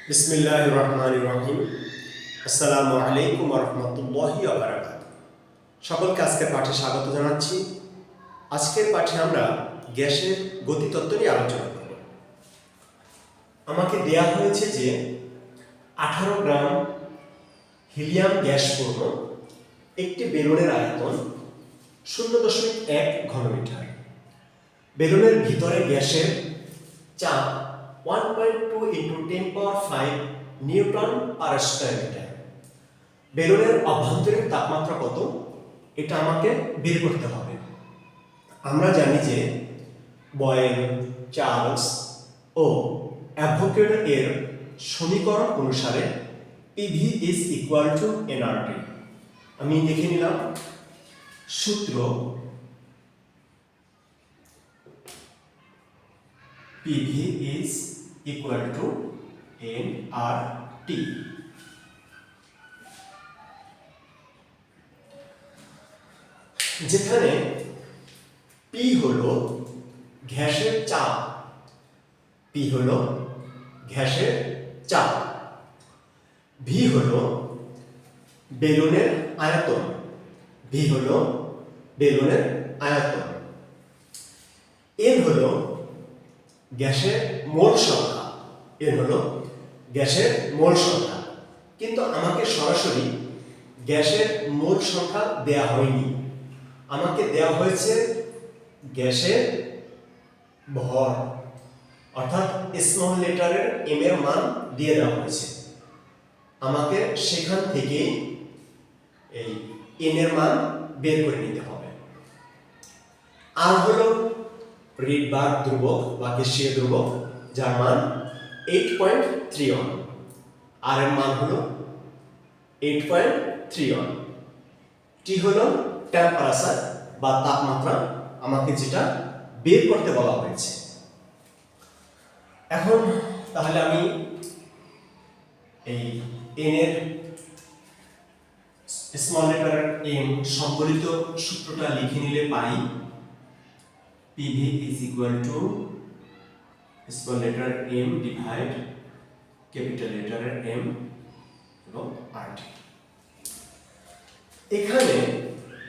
বিসমিল্লাহির রহমানির রহিম। আসসালামু আলাইকুম ওয়া রাহমাতুল্লাহি ওয়া বারাকাতুহু। সকলকে আজকের পাঠে স্বাগত জানাচ্ছি। আজকের পাঠে আমরা গ্যাসের গতিতত্ত্ব নিয়ে আলোচনা করব। আমাকে দেয়া হয়েছে যে 18 গ্রাম হিলিয়াম গ্যাস পূর্ণ একটি বেলুনের আয়তন 0.1 ঘনমিটার। বেলুনের ভিতরে গ্যাসের চাপ 1.2 × 10⁵ নিউটন পার স্কয়ার মিটার। বেলুনের অভ্যন্তরীণ তাপমাত্রা কত এটা আমাকে বের করতে হবে। আমরা জানি যে বয়েল, চার্লস ও অ্যাভোগাড্রো এর সমীকরণ অনুসারে PV is equal to nRT। আমি দেখে নিলাম সূত্র PV is equal to nRT। যেখানে P হলো গ্যাসের চাপ, P হলো গ্যাসের চাপ, V হলো বেলুনের আয়তন, V হলো বেলুনের আয়তন, N হলো গ্যাসের মোল সংখ্যা, N হলো গ্যাসের মোল সংখ্যা। কিন্তু আমাকে সরাসরি গ্যাসের মোল সংখ্যা দেয়া হয়নি, আমাকে দেওয়া হয়েছে গ্যাসের ভর, অর্থাৎ স্মল লেটারের m এর মান দিয়ে দেওয়া হয়েছে। আমাকে সেখান থেকে এই n এর মান বের করে নিতে হবে। আর হলো রিডবার্গ ধ্রুবক বা গ্যাসীয় ধ্রুবক, যার মান 8.31, আর এর মান হলো 8.31। টি হলো টেম্পারেচার বা তাপমাত্রা, আমাকে যেটা বের করতে বলা হয়েছে। এখন তাহলে আমি এই n এর স্মল লেটার m সম্বলিত সূত্রটা লিখে নিলে পাই PV is equal to small letter m divide capital লেটারের m এবং RT। এখানে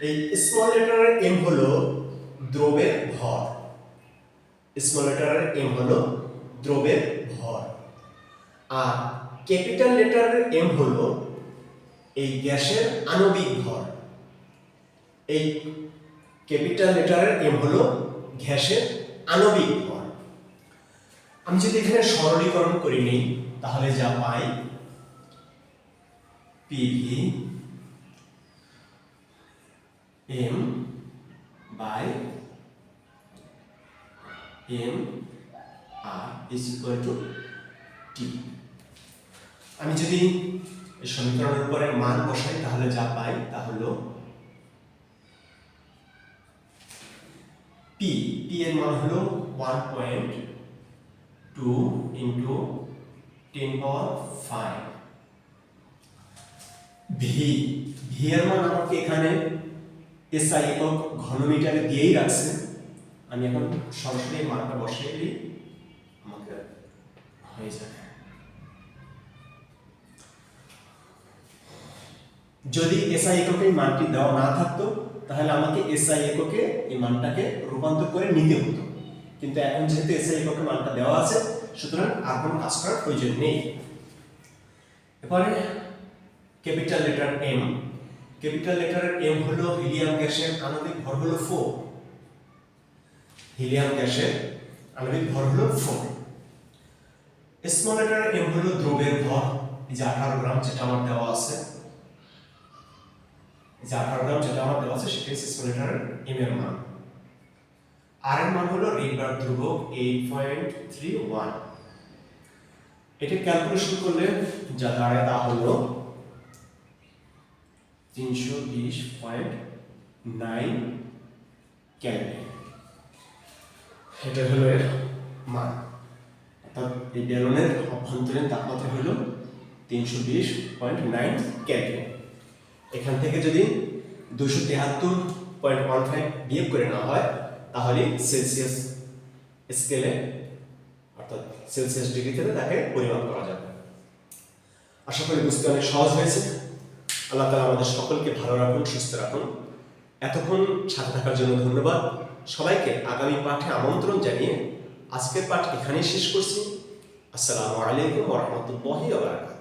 এই স্মল লেটারের m হলো দ্রবের ভর, স্মল লেটারের m হলো দ্রবের ভর, আর ক্যাপিটাল লেটারের m হলো এই গ্যাসের আণবিক ভর। এই ক্যাপিটাল লেটারের m হলো গ্যাসের আণবিক ভর। আমি যদি এখানে সরলীকরণ করে নিই তাহলে যা পাই PV m by m r is equal to T। আমি যদি এই সমীকরণের উপরে মান বসাই তাহলে যা পাই তা হলো P এর মান হলো 1.2 × 10⁵। V এর মান আমাকে এখানে SI একক ঘনমিটারে দিয়েই রাখছে। আমি এখন সরাসরি মানটা বসিয়ে দিই, আমাকে হয়ে যাবে। যদি SI এককে মানটি দেওয়া না থাকতো তাহলে আমাকে SI এককে এই মানটাকে রূপান্তর করে নিতে হতো, কিন্তু এখন যেহেতু SI এককে মানটা দেওয়া আছে সুতরাং আর কোনো কাজ করার প্রয়োজন নেই। এরপরে ক্যাপিটাল লেটার m, ক্যাপিটাল লেটারের m হলো হিলিয়াম গ্যাসের আণবিক ভর হলো 4, হিলিয়াম গ্যাসের আণবিক ভর হলো 4। স্মল লেটারের m হলো দ্রবের ভর, এই যে 18 গ্রাম যেটা আমার দেওয়া আছে, এই যে 18 গ্রাম যেটা আমার দেওয়া আছে সেটাই স্মল লেটারের m এর মান। আর এর মান হলো রিডবার্গ ধ্রুবক 8.31। এটা ক্যালকুলেশন করলে যা দাঁড়ায় তা হলো 320.9 কেলভিন। এটা হলো এর মান, অর্থাৎ এই বেলুনের অভ্যন্তরীণ তাপমাত্রা হলো 320.9 কেলভিন। এখান থেকে যদি 273.15 বিয়োগ করে নেওয়া হয় তাহলে সেলসিয়াস স্কেলে অর্থাৎ সেলসিয়াস ডিগ্রিতে তাকে পরিমাপ করা যাবে। আশা করি বুঝতে অনেক সহজ হয়েছে। আল্লাহ তাআলা আমাদের সকলকে ভালো রাখুন, সুস্থ রাখুন। এতক্ষণ সাথে থাকার জন্য ধন্যবাদ। সবাইকে আগামী পাঠে আমন্ত্রণ জানিয়ে আজকের পাঠ এখানেই শেষ করছি। আসসালামু আলাইকুম ওয়া রাহমাতুল্লাহি ওয়া বারাকাতুহু।